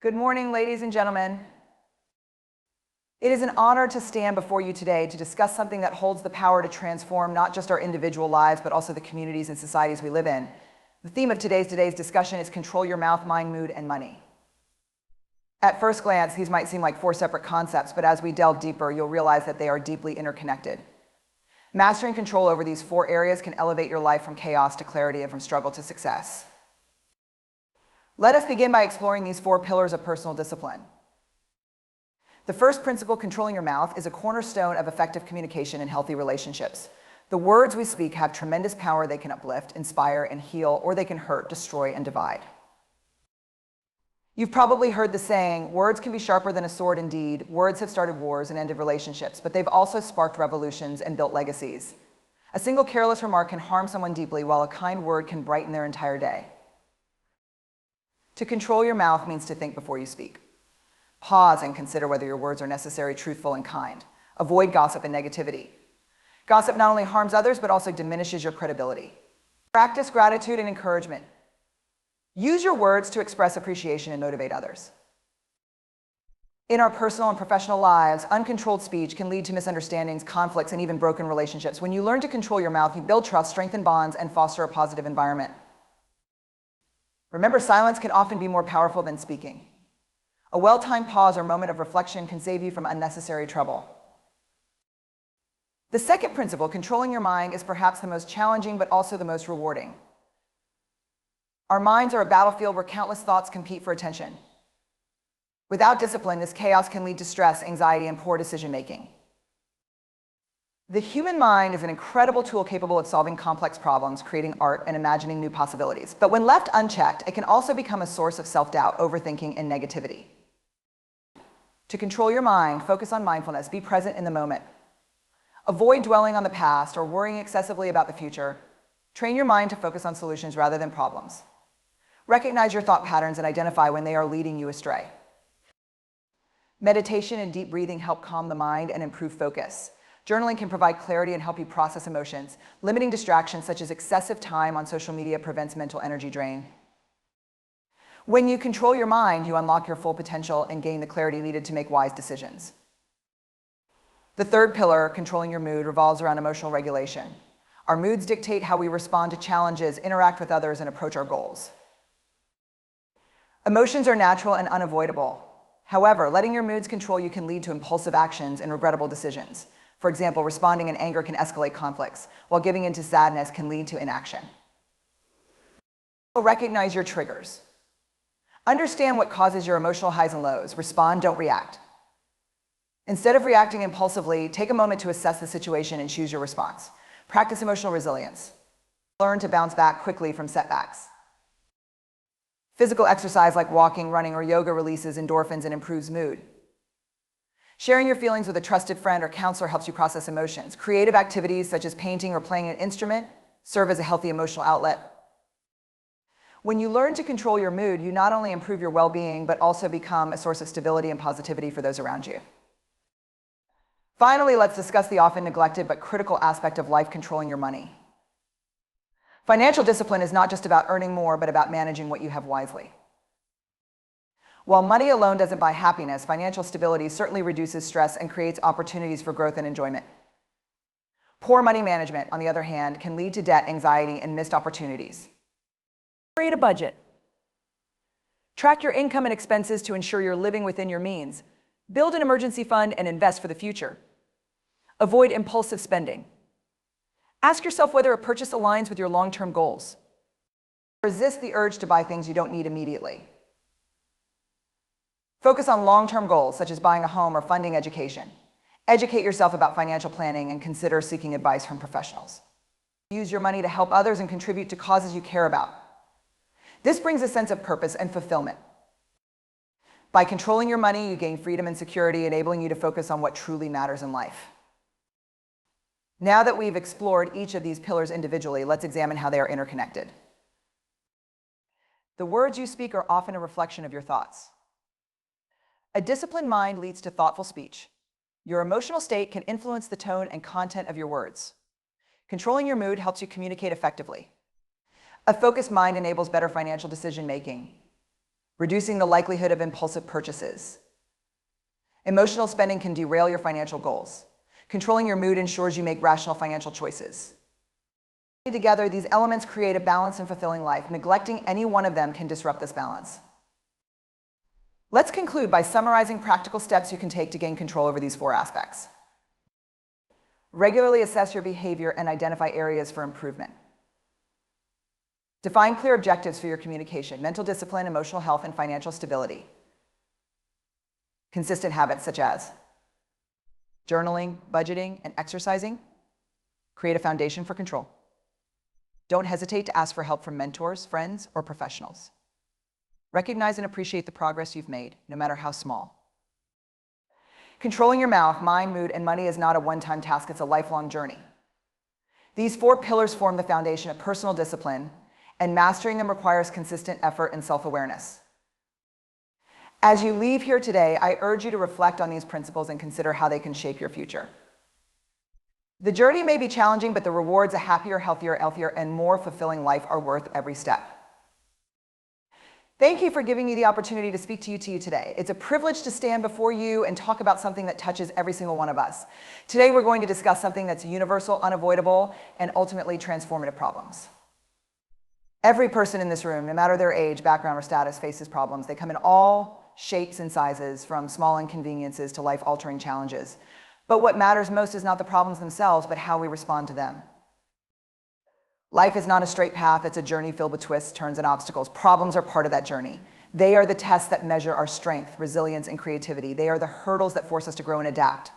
Good morning, ladies and gentlemen. It is an honor to stand before you today to discuss something that holds the power to transform not just our individual lives, but also the communities and societies we live in. The theme of today's discussion is control your mouth, mind, mood, and money. At first glance, these might seem like four separate concepts, but as we delve deeper, you'll realize that they are deeply interconnected. Mastering control over these four areas can elevate your life from chaos to clarity and from struggle to success. Let us begin by exploring these four pillars of personal discipline. The first principle, controlling your mouth, is a cornerstone of effective communication and healthy relationships. The words we speak have tremendous power. They can uplift, inspire, and heal, or they can hurt, destroy, and divide. You've probably heard the saying, words can be sharper than a sword. Indeed, words have started wars and ended relationships, but they've also sparked revolutions and built legacies. A single careless remark can harm someone deeply, while a kind word can brighten their entire day. To control your mouth means to think before you speak. Pause and consider whether your words are necessary, truthful, and kind. Avoid gossip and negativity. Gossip not only harms others, but also diminishes your credibility. Practice gratitude and encouragement. Use your words to express appreciation and motivate others. In our personal and professional lives, uncontrolled speech can lead to misunderstandings, conflicts, and even broken relationships. When you learn to control your mouth, you build trust, strengthen bonds, and foster a positive environment. Remember, silence can often be more powerful than speaking. A well-timed pause or moment of reflection can save you from unnecessary trouble. The second principle, controlling your mind, is perhaps the most challenging but also the most rewarding. Our minds are a battlefield where countless thoughts compete for attention. Without discipline, this chaos can lead to stress, anxiety, and poor decision-making. The human mind is an incredible tool capable of solving complex problems, creating art, and imagining new possibilities. But when left unchecked, it can also become a source of self-doubt, overthinking, and negativity. To control your mind, focus on mindfulness, be present in the moment. Avoid dwelling on the past or worrying excessively about the future. Train your mind to focus on solutions rather than problems. Recognize your thought patterns and identify when they are leading you astray. Meditation and deep breathing help calm the mind and improve focus. Journaling can provide clarity and help you process emotions. Limiting distractions such as excessive time on social media prevents mental energy drain. When you control your mind, you unlock your full potential and gain the clarity needed to make wise decisions. The third pillar, controlling your mood, revolves around emotional regulation. Our moods dictate how we respond to challenges, interact with others, and approach our goals. Emotions are natural and unavoidable. However, letting your moods control you can lead to impulsive actions and regrettable decisions. For example, responding in anger can escalate conflicts, while giving in to sadness can lead to inaction. Recognize your triggers. Understand what causes your emotional highs and lows. Respond, don't react. Instead of reacting impulsively, take a moment to assess the situation and choose your response. Practice emotional resilience. Learn to bounce back quickly from setbacks. Physical exercise like walking, running, or yoga releases endorphins and improves mood. Sharing your feelings with a trusted friend or counselor helps you process emotions. Creative activities such as painting or playing an instrument serve as a healthy emotional outlet. When you learn to control your mood, you not only improve your well-being, but also become a source of stability and positivity for those around you. Finally, let's discuss the often neglected but critical aspect of life, controlling your money. Financial discipline is not just about earning more, but about managing what you have wisely. While money alone doesn't buy happiness, financial stability certainly reduces stress and creates opportunities for growth and enjoyment. Poor money management, on the other hand, can lead to debt, anxiety, and missed opportunities. Create a budget. Track your income and expenses to ensure you're living within your means. Build an emergency fund and invest for the future. Avoid impulsive spending. Ask yourself whether a purchase aligns with your long-term goals. Resist the urge to buy things you don't need immediately. Focus on long-term goals, such as buying a home or funding education. Educate yourself about financial planning and consider seeking advice from professionals. Use your money to help others and contribute to causes you care about. This brings a sense of purpose and fulfillment. By controlling your money, you gain freedom and security, enabling you to focus on what truly matters in life. Now that we've explored each of these pillars individually, let's examine how they are interconnected. The words you speak are often a reflection of your thoughts. A disciplined mind leads to thoughtful speech. Your emotional state can influence the tone and content of your words. Controlling your mood helps you communicate effectively. A focused mind enables better financial decision-making. reducing the likelihood of impulsive purchases. Emotional spending can derail your financial goals. Controlling your mood ensures you make rational financial choices. Together, these elements create a balanced and fulfilling life. Neglecting any one of them can disrupt this balance. Let's conclude by summarizing practical steps you can take to gain control over these 4 aspects. Regularly assess your behavior and identify areas for improvement. Define clear objectives for your communication, mental discipline, emotional health, and financial stability. Consistent habits such as journaling, budgeting, and exercising create a foundation for control. Don't hesitate to ask for help from mentors, friends, or professionals. Recognize and appreciate the progress you've made, no matter how small. Controlling your mouth, mind, mood, and money is not a one-time task, it's a lifelong journey. These 4 pillars form the foundation of personal discipline, and mastering them requires consistent effort and self-awareness. As you leave here today, I urge you to reflect on these principles and consider how they can shape your future. The journey may be challenging, but the rewards, a happier, healthier, and more fulfilling life are worth every step. Thank you for giving me the opportunity to speak to you today. It's a privilege to stand before you and talk about something that touches every single one of us. Today, we're going to discuss something that's universal, unavoidable, and ultimately transformative problems. Every person in this room, no matter their age, background, or status, faces problems. They come in all shapes and sizes, from small inconveniences to life-altering challenges. But what matters most is not the problems themselves, but how we respond to them. Life is not a straight path, it's a journey filled with twists, turns, and obstacles. Problems are part of that journey. They are the tests that measure our strength, resilience, and creativity. They are the hurdles that force us to grow and adapt.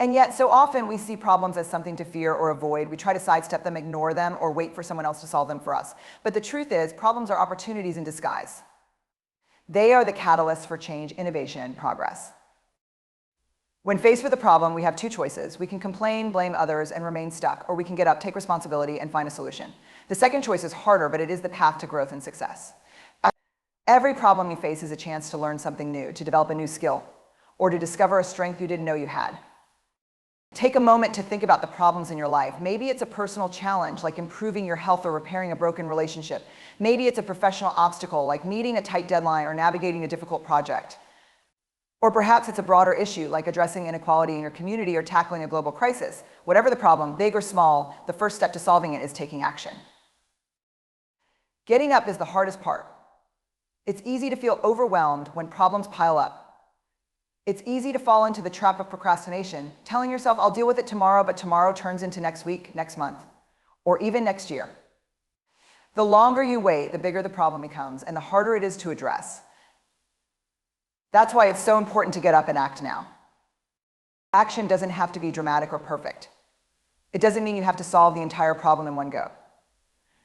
And yet, so often we see problems as something to fear or avoid. We try to sidestep them, ignore them, or wait for someone else to solve them for us. But the truth is, problems are opportunities in disguise. They are the catalysts for change, innovation, and progress. When faced with a problem, we have 2 choices. We can complain, blame others, and remain stuck, or we can get up, take responsibility, and find a solution. The second choice is harder, but it is the path to growth and success. Every problem you face is a chance to learn something new, to develop a new skill, or to discover a strength you didn't know you had. Take a moment to think about the problems in your life. Maybe it's a personal challenge, like improving your health or repairing a broken relationship. Maybe it's a professional obstacle, like meeting a tight deadline or navigating a difficult project. Or perhaps it's a broader issue, like addressing inequality in your community or tackling a global crisis. Whatever the problem, big or small, the first step to solving it is taking action. Getting up is the hardest part. It's easy to feel overwhelmed when problems pile up. It's easy to fall into the trap of procrastination, telling yourself, I'll deal with it tomorrow, but tomorrow turns into next week, next month, or even next year. The longer you wait, the bigger the problem becomes, and the harder it is to address. That's why it's so important to get up and act now. Action doesn't have to be dramatic or perfect. It doesn't mean you have to solve the entire problem in one go.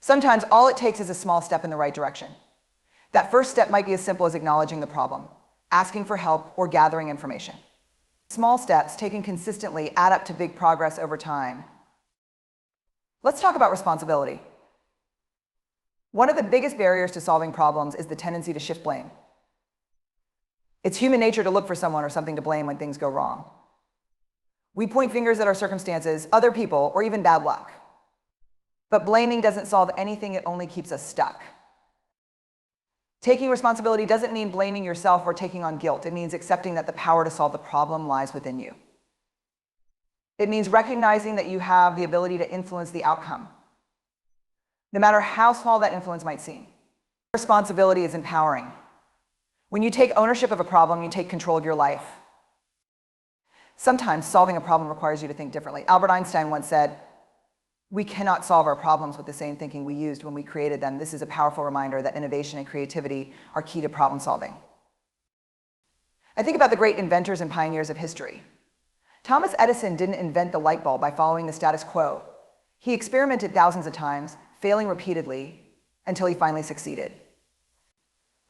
Sometimes all it takes is a small step in the right direction. That first step might be as simple as acknowledging the problem, asking for help, or gathering information. Small steps taken consistently add up to big progress over time. Let's talk about responsibility. One of the biggest barriers to solving problems is the tendency to shift blame. It's human nature to look for someone or something to blame when things go wrong. We point fingers at our circumstances, other people, or even bad luck. But blaming doesn't solve anything, it only keeps us stuck. Taking responsibility doesn't mean blaming yourself or taking on guilt. It means accepting that the power to solve the problem lies within you. It means recognizing that you have the ability to influence the outcome, no matter how small that influence might seem. Responsibility is empowering. When you take ownership of a problem, you take control of your life. Sometimes solving a problem requires you to think differently. Albert Einstein once said, "We cannot solve our problems with the same thinking we used when we created them." This is a powerful reminder that innovation and creativity are key to problem solving. I think about the great inventors and pioneers of history. Thomas Edison didn't invent the light bulb by following the status quo. He experimented thousands of times, failing repeatedly, until he finally succeeded.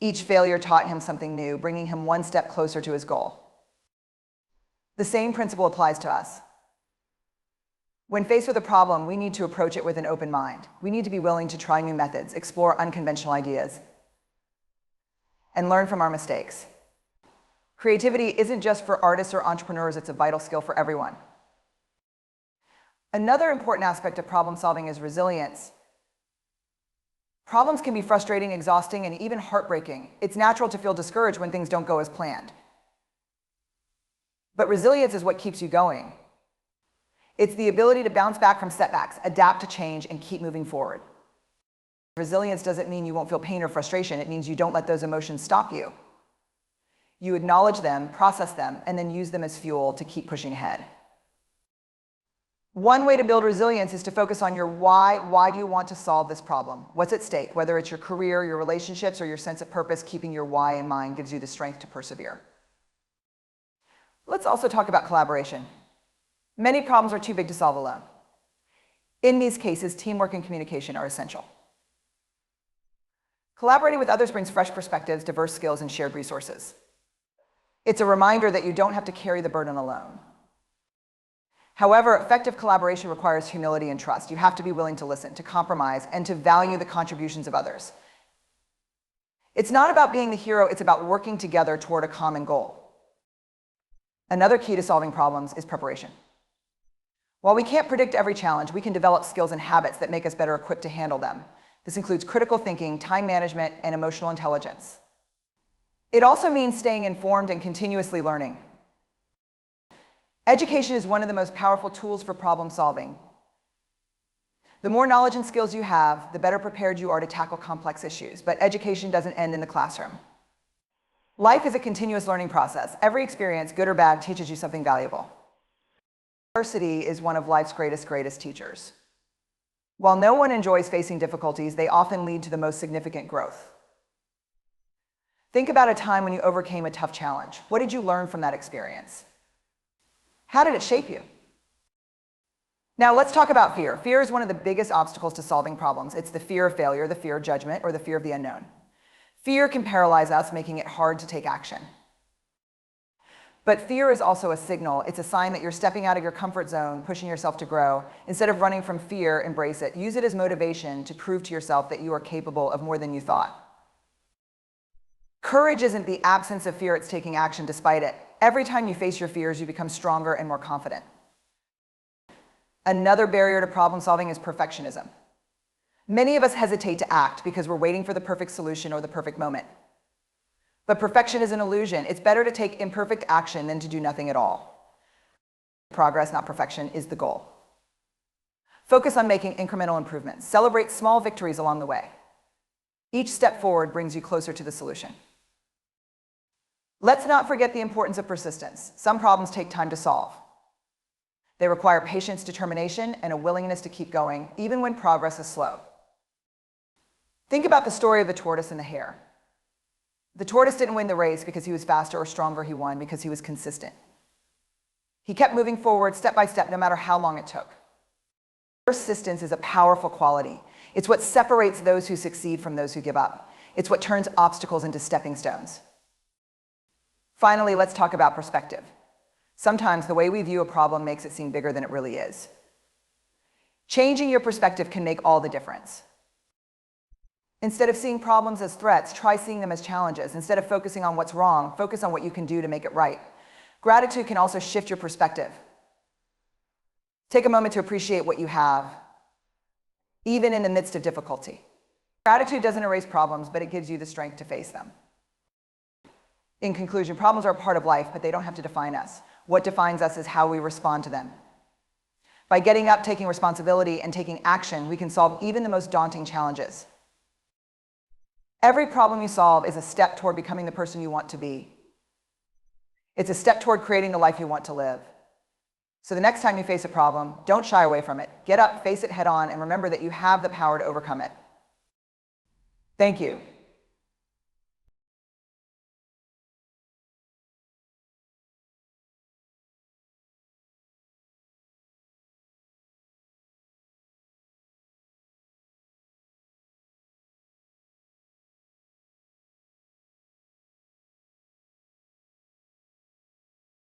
Each failure taught him something new, bringing him one step closer to his goal. The same principle applies to us. When faced with a problem, we need to approach it with an open mind. We need to be willing to try new methods, explore unconventional ideas, and learn from our mistakes. Creativity isn't just for artists or entrepreneurs, it's a vital skill for everyone. Another important aspect of problem solving is resilience. Problems can be frustrating, exhausting, and even heartbreaking. It's natural to feel discouraged when things don't go as planned. But resilience is what keeps you going. It's the ability to bounce back from setbacks, adapt to change, and keep moving forward. Resilience doesn't mean you won't feel pain or frustration. It means you don't let those emotions stop you. You acknowledge them, process them, and then use them as fuel to keep pushing ahead. One way to build resilience is to focus on your why. Why do you want to solve this problem? What's at stake? Whether it's your career, your relationships, or your sense of purpose, keeping your why in mind gives you the strength to persevere. Let's also talk about collaboration. Many problems are too big to solve alone. In these cases, teamwork and communication are essential. Collaborating with others brings fresh perspectives, diverse skills, and shared resources. It's a reminder that you don't have to carry the burden alone. However, effective collaboration requires humility and trust. You have to be willing to listen, to compromise, and to value the contributions of others. It's not about being the hero, it's about working together toward a common goal. Another key to solving problems is preparation. While we can't predict every challenge, we can develop skills and habits that make us better equipped to handle them. This includes critical thinking, time management, and emotional intelligence. It also means staying informed and continuously learning. Education is one of the most powerful tools for problem solving. The more knowledge and skills you have, the better prepared you are to tackle complex issues. But education doesn't end in the classroom. Life is a continuous learning process. Every experience, good or bad, teaches you something valuable. Adversity is one of life's greatest teachers. While no one enjoys facing difficulties, they often lead to the most significant growth. Think about a time when you overcame a tough challenge. What did you learn from that experience? How did it shape you? Now let's talk about fear. Fear is one of the biggest obstacles to solving problems. It's the fear of failure, the fear of judgment, or the fear of the unknown. Fear can paralyze us, making it hard to take action. But fear is also a signal. It's a sign that you're stepping out of your comfort zone, pushing yourself to grow. Instead of running from fear, embrace it. Use it as motivation to prove to yourself that you are capable of more than you thought. Courage isn't the absence of fear, it's taking action despite it. Every time you face your fears, you become stronger and more confident. Another barrier to problem solving is perfectionism. Many of us hesitate to act because we're waiting for the perfect solution or the perfect moment. But perfection is an illusion. It's better to take imperfect action than to do nothing at all. Progress, not perfection, is the goal. Focus on making incremental improvements. Celebrate small victories along the way. Each step forward brings you closer to the solution. Let's not forget the importance of persistence. Some problems take time to solve. They require patience, determination, and a willingness to keep going, even when progress is slow. Think about the story of the tortoise and the hare. The tortoise didn't win the race because he was faster or stronger. He won because he was consistent. He kept moving forward step by step, no matter how long it took. Persistence is a powerful quality. It's what separates those who succeed from those who give up. It's what turns obstacles into stepping stones. Finally, let's talk about perspective. Sometimes the way we view a problem makes it seem bigger than it really is. Changing your perspective can make all the difference. Instead of seeing problems as threats, try seeing them as challenges. Instead of focusing on what's wrong, focus on what you can do to make it right. Gratitude can also shift your perspective. Take a moment to appreciate what you have, even in the midst of difficulty. Gratitude doesn't erase problems, but it gives you the strength to face them. In conclusion, problems are a part of life, but they don't have to define us. What defines us is how we respond to them. By getting up, taking responsibility, and taking action, we can solve even the most daunting challenges. Every problem you solve is a step toward becoming the person you want to be. It's a step toward creating the life you want to live. So the next time you face a problem, don't shy away from it. Get up, face it head on, and remember that you have the power to overcome it. Thank you.